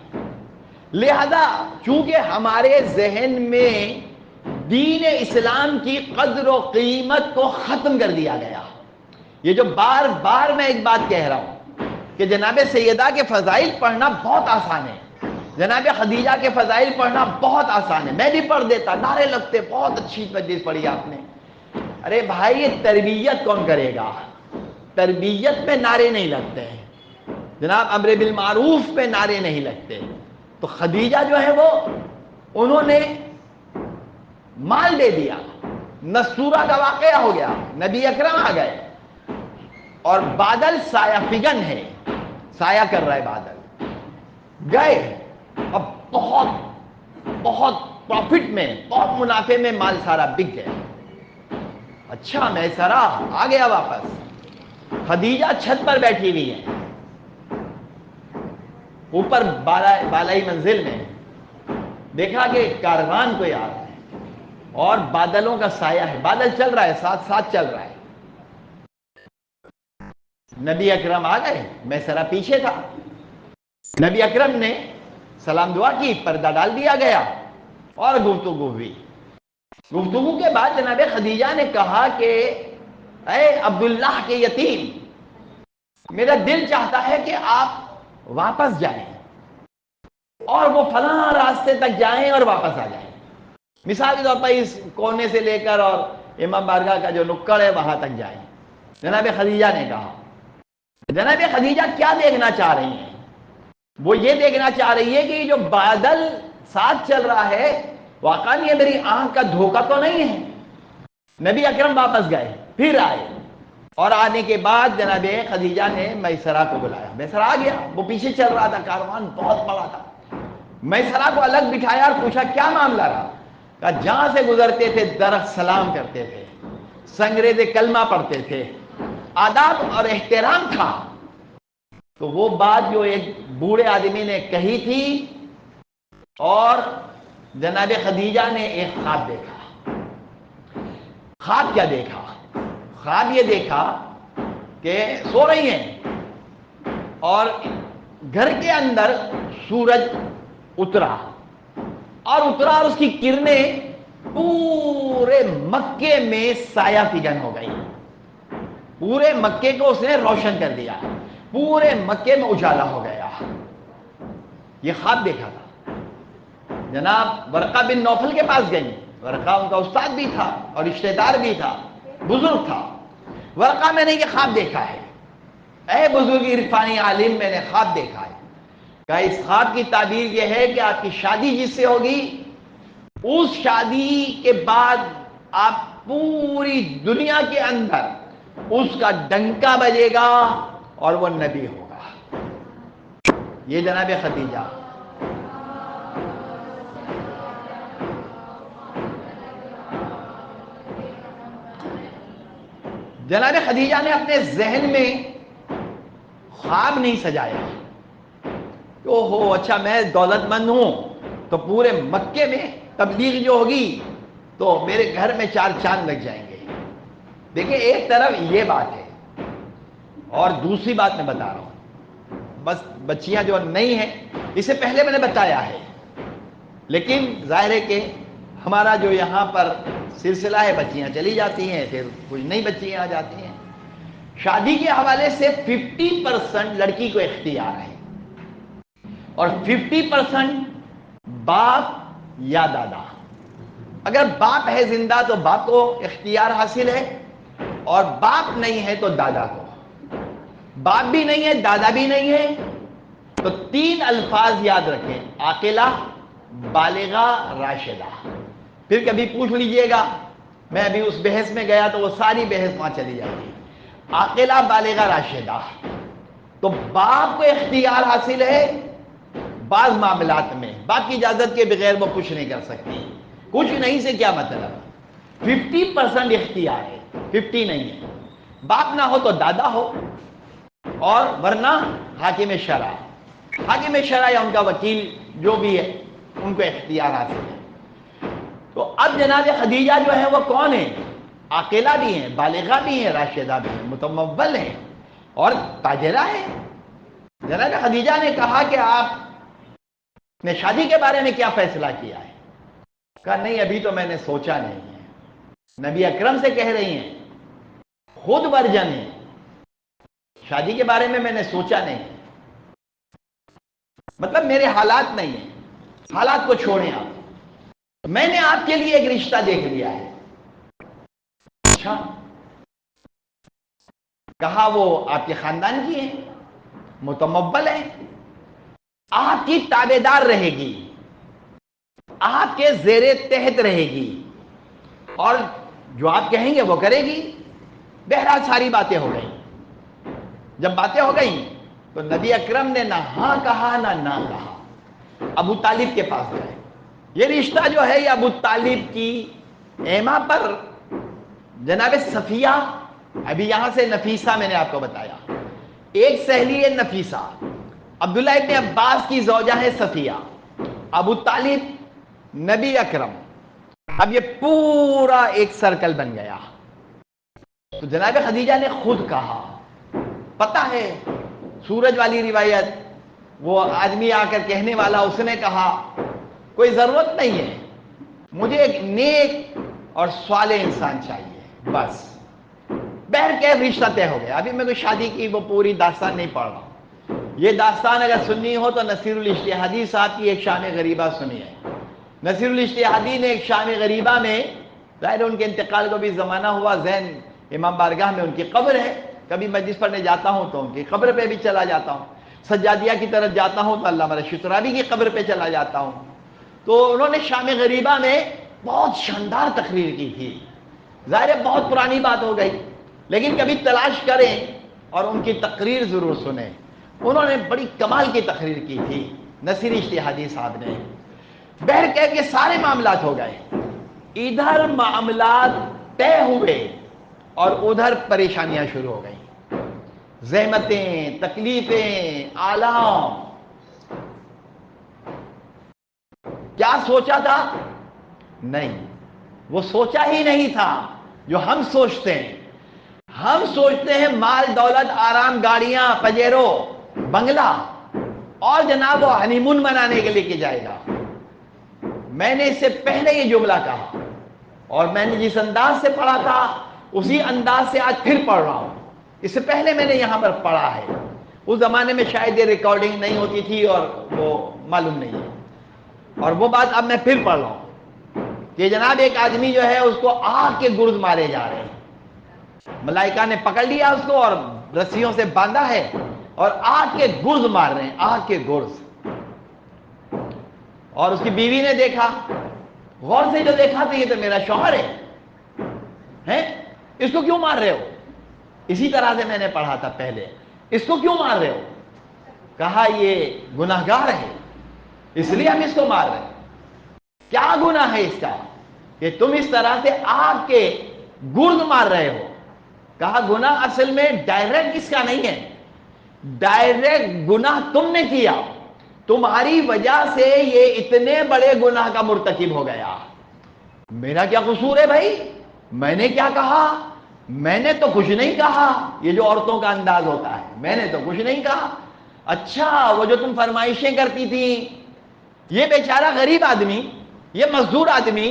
لہذا چونکہ ہمارے ذہن میں دین اسلام کی قدر و قیمت کو ختم کر دیا گیا۔ یہ جو بار بار میں ایک بات کہہ رہا ہوں کہ جناب سیدہ کے فضائل پڑھنا بہت آسان ہے، جناب خدیجہ کے فضائل پڑھنا بہت آسان ہے، میں بھی پڑھ دیتا، نعرے لگتے، بہت اچھی حدیث پڑھی آپ نے۔ ارے بھائی یہ تربیت کون کرے گا؟ تربیت میں نعرے نہیں لگتے ہیں جناب، امر بالمعروف پہ نعرے نہیں لگتے۔ تو خدیجہ جو ہے وہ انہوں نے مال دے دیا، نستورہ کا واقعہ ہو گیا، نبی اکرم آ گئے اور بادل سایہ فگن ہے، سایہ کر رہا ہے بادل، گئے، اب بہت پروفٹ میں، بہت منافع میں مال سارا بک گیا۔ اچھا میں سارا آ گیا واپس، خدیجہ چھت پر بیٹھی ہوئی ہے، اوپر بالائی منزل میں دیکھا کہ کاروان کوئی آ رہا ہے اور بادلوں کا سایہ ہے، بادل چل رہا ہے، ساتھ چل رہا ہے۔ نبی اکرم آ گئے، میں سرا پیچھے تھا، نبی اکرم نے سلام دعا کی، پردہ ڈال دیا گیا اور گفتگو ہوئی۔ گفتگو کے بعد جناب خدیجہ نے کہا کہ اے عبداللہ کے یتیم، میرا دل چاہتا ہے کہ آپ واپس جائیں اور وہ فلاں راستے تک جائیں اور واپس آ جائیں، مثال کے طور پر اس کونے سے لے کر اور امام بارگاہ کا جو نکڑ ہے وہاں تک جائیں۔ جناب خدیجہ نے کہا، جناب خدیجہ کیا دیکھنا چاہ رہی ہیں؟ وہ یہ دیکھنا چاہ رہی ہے کہ یہ جو بادل ساتھ چل رہا ہے واقعی یہ میری آنکھ کا دھوکہ تو نہیں ہے۔ نبی اکرم واپس گئے، پھر آئے، اور آنے کے بعد جناب خدیجہ نے میسرہ کو بلایا، میسرہ آ گیا، وہ پیچھے چل رہا تھا، کاروان بہت بڑا تھا، میسرہ کو الگ بٹھایا اور پوچھا کیا معاملہ رہا؟ کہا جہاں سے گزرتے تھے درخت سلام کرتے تھے، سنگریزے کلمہ پڑھتے تھے، آداب اور احترام تھا۔ تو وہ بات جو ایک بوڑھے آدمی نے کہی تھی، اور جناب خدیجہ نے ایک خواب دیکھا۔ خواب کیا دیکھا؟ خواب یہ دیکھا کہ سو رہی ہیں اور گھر کے اندر سورج اترا اور اس کی کرنیں پورے مکے میں سایہ فگن ہو گئی، پورے مکے کو اس نے روشن کر دیا، پورے مکے میں اجالا ہو گیا۔ یہ خواب دیکھا تھا۔ جناب ورقہ بن نوفل کے پاس گئی، ورقہ ان کا استاد بھی تھا اور رشتہ دار بھی تھا، بزرگ تھا۔ ورقہ میں نے یہ خواب دیکھا ہے، اے بزرگ عرفانی عالم، میں نے خواب دیکھا ہے۔ کہا اس خواب کی تعبیر یہ ہے کہ آپ کی شادی جس سے ہوگی، اس شادی کے بعد آپ پوری دنیا کے اندر اس کا ڈنکا بجے گا اور وہ نبی ہوگا. یہ جناب خدیجہ. جناب خدیجہ نے اپنے ذہن میں خواب نہیں سجایا کہ اوہو اچھا میں دولت مند ہوں تو پورے مکے میں تبلیغ جو ہوگی تو میرے گھر میں 4 چاند لگ جائیں گے. دیکھیں ایک طرف یہ بات ہے اور دوسری بات میں بتا رہا ہوں. بس بچیاں جو نہیں ہیں اسے پہلے میں نے بتایا ہے، لیکن ظاہر ہے کہ ہمارا جو یہاں پر سلسلہ ہے بچیاں چلی جاتی ہیں، پھر کچھ نئی بچیاں آ جاتی ہیں. شادی کے حوالے سے 50% لڑکی کو اختیار ہے اور 50% باپ یا دادا. اگر باپ ہے زندہ تو باپ کو اختیار حاصل ہے، اور باپ نہیں ہے تو دادا کو. باپ بھی نہیں ہے دادا بھی نہیں ہے تو 3 الفاظ یاد رکھیں: عاقلہ، بالغہ، راشدہ. پھر کبھی پوچھ لیجئے گا، میں ابھی اس بحث میں گیا تو وہ ساری بحث وہاں چلی جائے گی. عاقلہ، بالغہ، راشدہ. تو باپ کو اختیار حاصل ہے بعض معاملات میں. باپ کی اجازت کے بغیر وہ کچھ نہیں کر سکتی. کچھ نہیں سے کیا مطلب؟ 50% اختیار ہے، 50 نہیں ہے. باپ نہ ہو تو دادا ہو، اور ورنہ حاکم شرع. حاکم شرع یا ان کا وکیل جو بھی ہے ان کو اختیار حاصل ہے. تو اب جناب خدیجہ جو ہے وہ کون ہے؟ عاقلہ بھی ہیں، بالغہ بھی ہیں، راشدہ بھی ہیں، متمول ہیں اور تاجرہ ہیں. جناب خدیجہ نے کہا کہ آپ نے شادی کے بارے میں کیا فیصلہ کیا ہے؟ کہا نہیں ابھی تو میں نے سوچا نہیں ہے. نبی اکرم سے کہہ رہی ہیں، خود ورجن ہے، شادی کے بارے میں نے سوچا نہیں. مطلب میرے حالات نہیں ہیں. حالات کو چھوڑیں آپ، میں نے آپ کے لیے ایک رشتہ دیکھ لیا ہے. اچھا. کہا وہ آپ کے خاندان کی ہے، متمول ہے، آپ کی تابع دار رہے گی، آپ کے زیر تحت رہے گی، اور جو آپ کہیں گے وہ کرے گی. بہرحال ساری باتیں ہو گئیں. جب باتیں ہو گئیں تو نبی اکرم نے نہ ہاں کہا نہ کہا. ابو طالب کے پاس گئے. یہ رشتہ جو ہے یہ ابو طالب کی ایما پر جناب صفیہ، ابھی یہاں سے نفیسہ میں نے آپ کو بتایا، ایک سہیلی ہے نفیسہ، عبداللہ ابن عباس کی زوجہ ہے صفیہ، ابو طالب، نبی اکرم. اب یہ پورا ایک سرکل بن گیا. تو جناب خدیجہ نے خود کہا، پتہ ہے سورج والی روایت، وہ آدمی آ کر کہنے والا، اس نے کہا کوئی ضرورت نہیں ہے، مجھے ایک نیک اور صالح انسان چاہیے بس. بہرکیف رشتہ طے ہو گیا. ابھی میں کوئی شادی کی وہ پوری داستان نہیں پڑھ رہا ہوں. یہ داستان اگر سننی ہو تو نصیر الاجتہادی صاحب کی ایک شام غریبہ سنی ہے. نصیر الاجتہادی نے ایک شام غریبہ میں، ظاہر ان کے انتقال کو بھی زمانہ ہوا، ذہن امام بارگاہ میں ان کی قبر ہے، کبھی مجلس پڑھنے جاتا ہوں تو ان کی قبر پہ بھی چلا جاتا ہوں. سجادیہ کی طرف جاتا ہوں تو علامہ رشید ترابی کی قبر پہ چلا جاتا ہوں. تو انہوں نے شام غریبہ میں بہت شاندار تقریر کی تھی. ظاہر ہے بہت پرانی بات ہو گئی، لیکن کبھی تلاش کریں اور ان کی تقریر ضرور سنیں. انہوں نے بڑی کمال کی تقریر کی تھی نصیر اجتہادی صاحب نے. بہرکیف یہ سارے معاملات ہو گئے. ادھر معاملات طے ہوئے اور ادھر پریشانیاں شروع ہو گئیں، زحمتیں، تکلیفیں، آلام. کیا سوچا تھا؟ نہیں، وہ سوچا ہی نہیں تھا جو ہم سوچتے ہیں. ہم سوچتے ہیں مال دولت، آرام، گاڑیاں، پجیرو، بنگلہ، اور جناب وہ ہنی مون منانے کے لے کے جائے گا. میں نے اس سے پہلے یہ جملہ کہا اور میں نے جس انداز سے پڑھا تھا اسی انداز سے آج پھر پڑھ رہا ہوں. اس سے پہلے میں نے یہاں پر پڑھا ہے. اس زمانے میں شاید یہ ریکارڈنگ نہیں ہوتی تھی اور وہ معلوم نہیں ہے. اور وہ بات اب میں پھر پڑھ رہا ہوں کہ جناب ایک آدمی جو ہے اس کو آگ کے گرز مارے جا رہے ہیں. ملائکہ نے پکڑ لیا اس کو اور رسیوں سے باندھا ہے اور آگ کے گرز مار رہے ہیں، آگ کے گرز. اور اس کی بیوی نے دیکھا، غور سے جو دیکھا تو یہ تو میرا شوہر ہے، اس کو کیوں مار رہے ہو؟ اسی طرح سے میں نے پڑھا تھا پہلے. اس کو کیوں مار رہے ہو؟ کہا یہ گناہگار ہے اس لیے ہم اس کو مار رہے ہیں۔ کیا گناہ ہے اس کا کہ تم اس طرح سے آگ کے گرد مار رہے ہو؟ کہا گناہ اصل میں ڈائریکٹ اس کا نہیں ہے، ڈائریکٹ گناہ تم نے کیا، تمہاری وجہ سے یہ اتنے بڑے گناہ کا مرتکب ہو گیا۔ میرا کیا قصور ہے بھائی؟ میں نے کیا کہا؟ میں نے تو کچھ نہیں کہا۔ یہ جو عورتوں کا انداز ہوتا ہے، میں نے تو کچھ نہیں کہا۔ اچھا وہ جو تم فرمائشیں کرتی تھی، یہ بیچارہ غریب آدمی، یہ مزدور آدمی،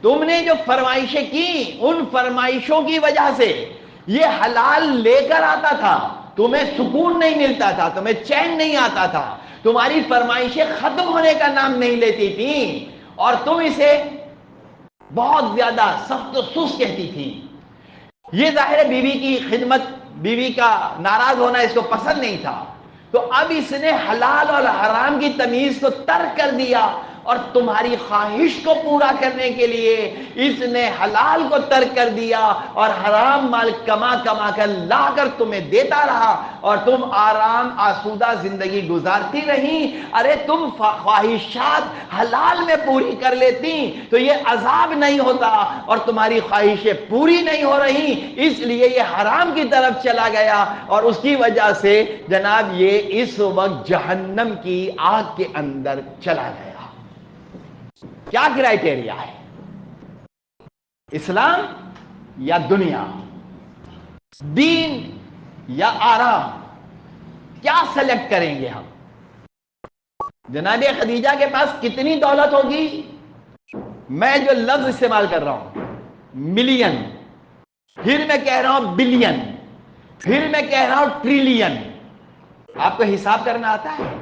تم نے جو فرمائشیں کی ان فرمائشوں کی وجہ سے یہ حلال لے کر آتا تھا، تمہیں سکون نہیں ملتا تھا، تمہیں چین نہیں آتا تھا، تمہاری فرمائشیں ختم ہونے کا نام نہیں لیتی تھیں، اور تم اسے بہت زیادہ سخت و سست کہتی تھی۔ یہ ظاہر ہے بیوی کی خدمت، بیوی کا ناراض ہونا اس کو پسند نہیں تھا، تو اب اس نے حلال اور حرام کی تمیز کو ترک کر دیا، اور تمہاری خواہش کو پورا کرنے کے لیے اس نے حلال کو ترک کر دیا اور حرام مال کما کما کر لا کر تمہیں دیتا رہا، اور تم آرام آسودہ زندگی گزارتی رہی۔ ارے تم خواہشات حلال میں پوری کر لیتی تو یہ عذاب نہیں ہوتا، اور تمہاری خواہشیں پوری نہیں ہو رہی اس لیے یہ حرام کی طرف چلا گیا، اور اس کی وجہ سے جناب یہ اس وقت جہنم کی آگ کے اندر چلا گیا۔ کیا کرائٹیریا ہے؟ اسلام یا دنیا؟ دین یا آرام؟ کیا سلیکٹ کریں گے ہم؟ جناب خدیجہ کے پاس کتنی دولت ہوگی؟ میں جو لفظ استعمال کر رہا ہوں ملین، پھر میں کہہ رہا ہوں بلین، پھر میں کہہ رہا ہوں ٹریلین۔ آپ کو حساب کرنا آتا ہے؟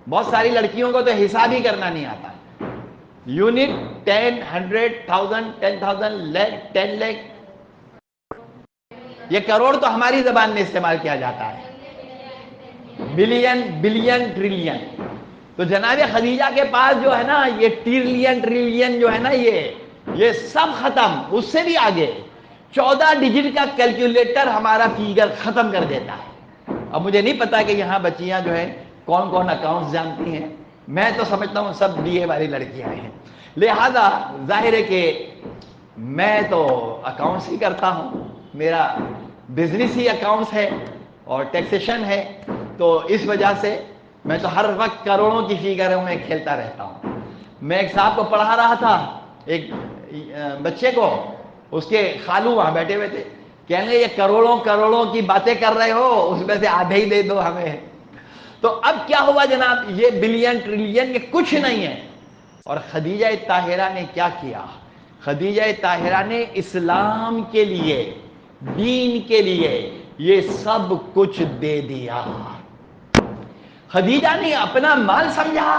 بہت ساری لڑکیوں کو تو حساب ہی کرنا نہیں آتا۔ یونٹ 10 100 1000 10,000 لاکھ 10 لاکھ، یہ کروڑ تو ہماری زبان میں استعمال کیا جاتا ہے، بلین بلین ٹریلین۔ تو جناب خدیجہ کے پاس جو ہے نا یہ ٹریلین ٹریلین جو ہے نا یہ سب ختم، اس سے بھی آگے 14 ڈیجٹ کا کیلکولیٹر ہمارا فیگر ختم کر دیتا ہے۔ اب مجھے نہیں پتا کہ یہاں بچیاں جو ہیں کون کون اکاؤنٹس جانتی ہیں، میں تو سمجھتا ہوں سب بی اے والی لڑکیاں ہیں، لہذا ظاہر ہے کہ میں تو اکاؤنٹس ہی کرتا ہوں، میرا بزنس ہی اکاؤنٹس ہے اور ٹیکسیشن ہے، تو اس وجہ سے میں تو ہر وقت کروڑوں کی فیگروں میں کھیلتا رہتا ہوں۔ میں ایک صاحب کو پڑھا رہا تھا، ایک بچے کو، اس کے خالو وہاں بیٹھے ہوئے تھے، کہنے لگے یہ کروڑوں کروڑوں کی باتیں کر رہے ہو، اس میں سے آدھے ہی دے دو ہمیں۔ تو اب کیا ہوا جناب، یہ بلین ٹریلین یہ کچھ نہیں ہے۔ اور خدیجہ طاہرہ نے کیا کیا؟ خدیجہ طاہرہ نے اسلام کے لیے، دین کے لیے یہ سب کچھ دے دیا۔ خدیجہ نے اپنا مال سمجھا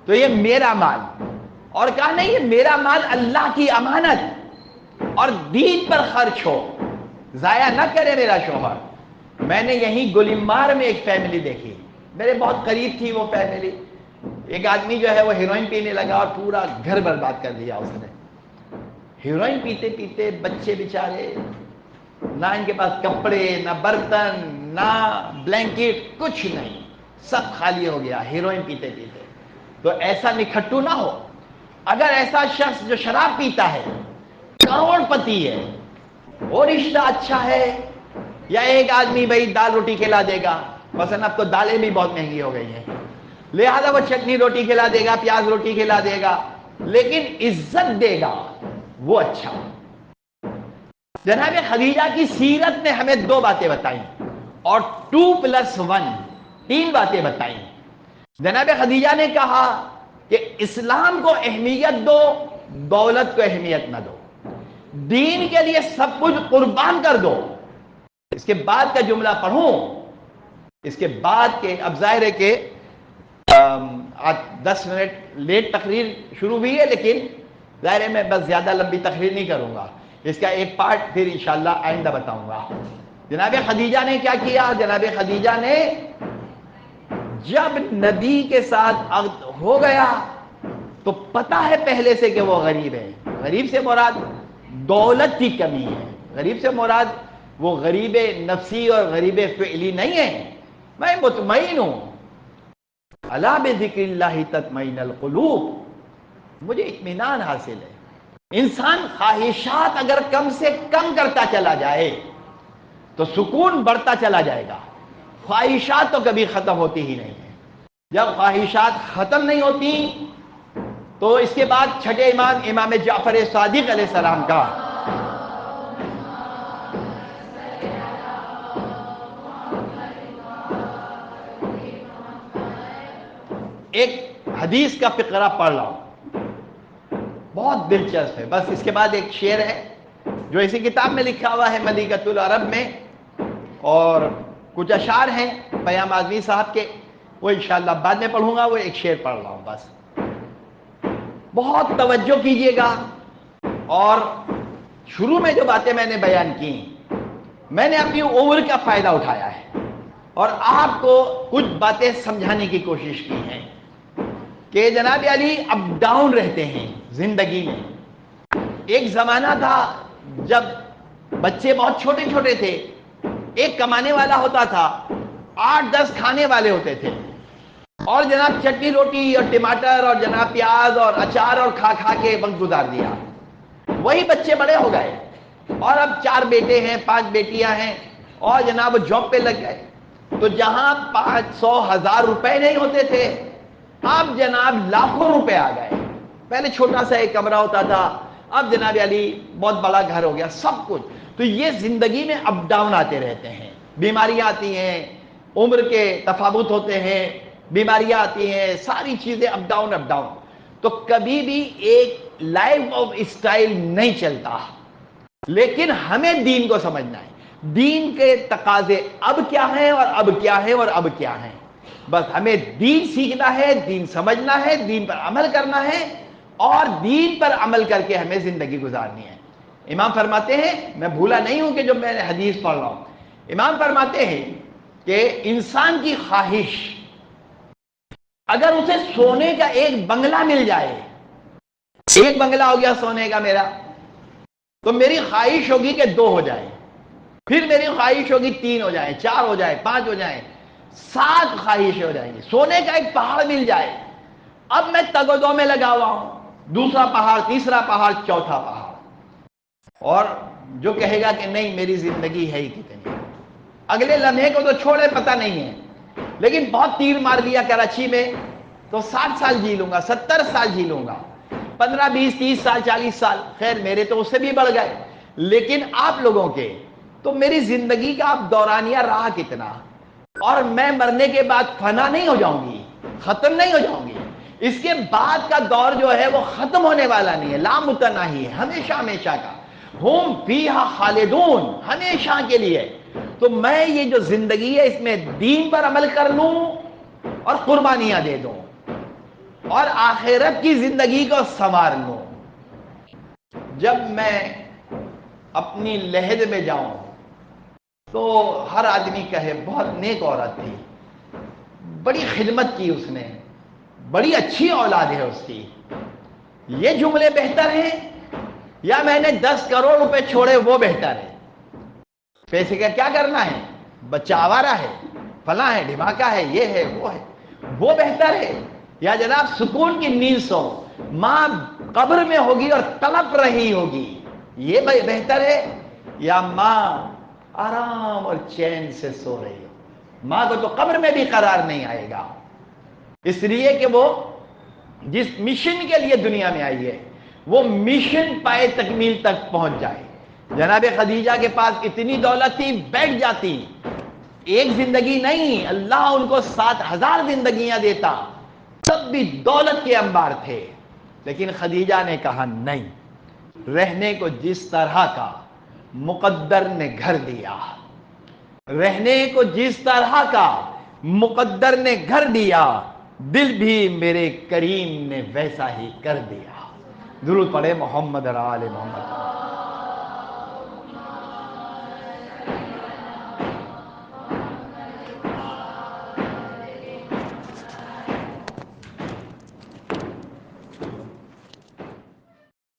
تو یہ میرا مال، اور کہا نہیں یہ میرا مال اللہ کی امانت اور دین پر خرچ ہو، ضائع نہ کرے میرا شوہر۔ میں نے یہیں گلمار میں ایک فیملی دیکھی، میرے بہت قریب تھی وہ فیملی۔ ایک آدمی جو ہے وہ ہیروئن پینے لگا اور پورا گھر برباد کر دیا اس نے۔ ہیروئن پیتے پیتے بچے بیچارے، نہ ان کے پاس کپڑے، نہ برتن، نہ بلینکٹ، کچھ نہیں، سب خالی ہو گیا ہیروئن پیتے پیتے۔ تو ایسا نکھٹو نہ ہو۔ اگر ایسا شخص جو شراب پیتا ہے، کروڑ پتی ہے، وہ رشتہ اچھا ہے، یا ایک آدمی بھائی دال روٹی کھلا دے گا، مثلا اب تو دالیں بھی بہت مہنگی ہو گئی ہیں، لہذا وہ چٹنی روٹی کھلا دے گا، پیاز روٹی کھلا دے گا، لیکن عزت دے گا، وہ اچھا۔ جناب خدیجہ کی سیرت نے ہمیں 2 باتیں بتائیں، اور 2+1 3 باتیں بتائیں۔ جناب خدیجہ نے کہا کہ اسلام کو اہمیت دو، دولت کو اہمیت نہ دو، دین کے لیے سب کچھ قربان کر دو۔ اس کے بعد کا جملہ پڑھوں، اس کے بعد کے، اب ظاہر ہے کہ آج 10 منٹ لیٹ تقریر شروع ہوئی ہے، لیکن ظاہر ہے میں بس زیادہ لمبی تقریر نہیں کروں گا، اس کا ایک پارٹ پھر انشاءاللہ آئندہ بتاؤں گا۔ جناب خدیجہ نے کیا کیا؟ جناب خدیجہ نے جب نبی کے ساتھ عقد ہو گیا تو پتا ہے پہلے سے کہ وہ غریب ہے۔ غریب سے مراد دولت کی کمی ہے، غریب سے مراد وہ غریب نفسی اور غریب فعلی نہیں ہے، میں مطمئن ہوں۔ الا بذکر اللہ تطمئن القلوب، مجھے اطمینان حاصل ہے۔ انسان خواہشات اگر کم سے کم کرتا چلا جائے تو سکون بڑھتا چلا جائے گا۔ خواہشات تو کبھی ختم ہوتی ہی نہیں ہے۔ جب خواہشات ختم نہیں ہوتی تو اس کے بعد چھٹے امام امام جعفر صادق علیہ السلام کا ایک حدیث کا فقرہ پڑھ رہا ہوں، بہت دلچسپ ہے۔ بس اس کے بعد ایک شعر ہے جو اسی کتاب میں لکھا ہوا ہے ملیکۃ العرب میں، اور کچھ اشعار ہیں پیام اعظمی صاحب کے، وہ انشاءاللہ بعد میں پڑھوں گا۔ وہ ایک شعر پڑھ رہا ہوں بس، بہت توجہ کیجئے گا۔ اور شروع میں جو باتیں میں نے بیان کی، میں نے اپنی عمر کا فائدہ اٹھایا ہے اور آپ کو کچھ باتیں سمجھانے کی کوشش کی ہے کہ جناب علی اپ ڈاؤن رہتے ہیں زندگی میں۔ ایک زمانہ تھا جب بچے بہت چھوٹے چھوٹے تھے، ایک کمانے والا ہوتا تھا، 8-10 کھانے والے ہوتے تھے، اور جناب چٹنی روٹی اور ٹماٹر اور جناب پیاز اور اچار اور کھا کھا کے وقت گزار دیا۔ وہی بچے بڑے ہو گئے اور اب 4 بیٹے ہیں، 5 بیٹیاں ہیں، اور جناب جاب پہ لگ گئے۔ تو جہاں 500,000 روپے نہیں ہوتے تھے، اب جناب لاکھوں روپے آ گئے۔ پہلے چھوٹا سا ایک کمرہ ہوتا تھا، اب جناب علی بہت بڑا گھر ہو گیا، سب کچھ۔ تو یہ زندگی میں اپ ڈاؤن آتے رہتے ہیں، بیماریاں آتی ہیں، عمر کے تفاوت ہوتے ہیں، بیماریاں آتی ہیں، ساری چیزیں اپ ڈاؤن اپ ڈاؤن۔ تو کبھی بھی ایک لائف آف اسٹائل نہیں چلتا، لیکن ہمیں دین کو سمجھنا ہے۔ دین کے تقاضے اب کیا ہیں اور اب کیا ہیں اور اب کیا ہیں، بس ہمیں دین سیکھنا ہے، دین سمجھنا ہے، دین پر عمل کرنا ہے، اور دین پر عمل کر کے ہمیں زندگی گزارنی ہے۔ امام فرماتے ہیں، میں بھولا نہیں ہوں کہ جو میں نے حدیث پڑھ رہا ہوں، امام فرماتے ہیں کہ انسان کی خواہش، اگر اسے سونے کا ایک بنگلہ مل جائے، ایک بنگلہ ہو گیا سونے کا میرا، تو میری خواہش ہوگی کہ 2 ہو جائیں، پھر میری خواہش ہوگی 3 ہو جائیں، 4 ہو جائیں، 5 ہو جائیں، 7 خواہشیں ہو جائیں گی۔ سونے کا ایک پہاڑ مل جائے، اب میں تگ و دو میں لگا ہوا ہوں، دوسرا پہاڑ، تیسرا پہاڑ، چوتھا پہاڑ۔ اور جو کہے گا کہ نہیں میری زندگی ہے ہی کتنی، اگلے لمحے کو تو چھوڑے پتہ نہیں ہے، لیکن بہت تیر مار لیا کراچی میں تو 60 سال جی لوں گا، 70 سال جی لوں گا، 15 20 30 سال 40 سال، خیر میرے تو اس سے بھی بڑھ گئے، لیکن آپ لوگوں کے تو میری زندگی کا اب دورانیہ رہا کتنا، اور میں مرنے کے بعد فنا نہیں ہو جاؤں گی، ختم نہیں ہو جاؤں گی۔ اس کے بعد کا دور جو ہے وہ ختم ہونے والا نہیں ہے، لامتناہی ہے، ہمیشہ ہمیشہ کا، ہم فیہا خالدون، ہمیشہ کے لیے۔ تو میں یہ جو زندگی ہے اس میں دین پر عمل کر لوں اور قربانیاں دے دوں، اور آخرت کی زندگی کو سنوار لوں۔ جب میں اپنی لحد میں جاؤں تو ہر آدمی کہے بہت نیک عورت تھی، بڑی خدمت کی اس نے، بڑی اچھی اولاد ہے اس کی، یہ جملے بہتر ہیں یا میں نے 10 کروڑ روپے چھوڑے وہ بہتر ہے؟ پیسے کا کیا کرنا ہے، بچہ آوارہ ہے، فلاں ہے، ڈھماکہ ہے، یہ ہے وہ ہے، وہ بہتر ہے؟ یا جناب سکون کی نیند سو، ماں قبر میں ہوگی اور تڑپ رہی ہوگی، یہ بہتر ہے؟ یا ماں آرام اور چین سے سو رہی ہو؟ ماں کو تو قبر میں بھی قرار نہیں آئے گا، اس لیے کہ وہ جس مشن کے لیے دنیا میں آئی ہے وہ مشن پائے تکمیل تک پہنچ جائے۔ جناب خدیجہ کے پاس اتنی دولت تھی، بیٹھ جاتی، ایک زندگی نہیں، اللہ ان کو 7,000 زندگیاں دیتا، تب بھی دولت کے انبار تھے، لیکن خدیجہ نے کہا نہیں، رہنے کو جس طرح کا مقدر نے گھر دیا، رہنے کو جس طرح کا مقدر نے گھر دیا، دل بھی میرے کریم نے ویسا ہی کر دیا۔ درود پڑھے محمد اور آل محمد۔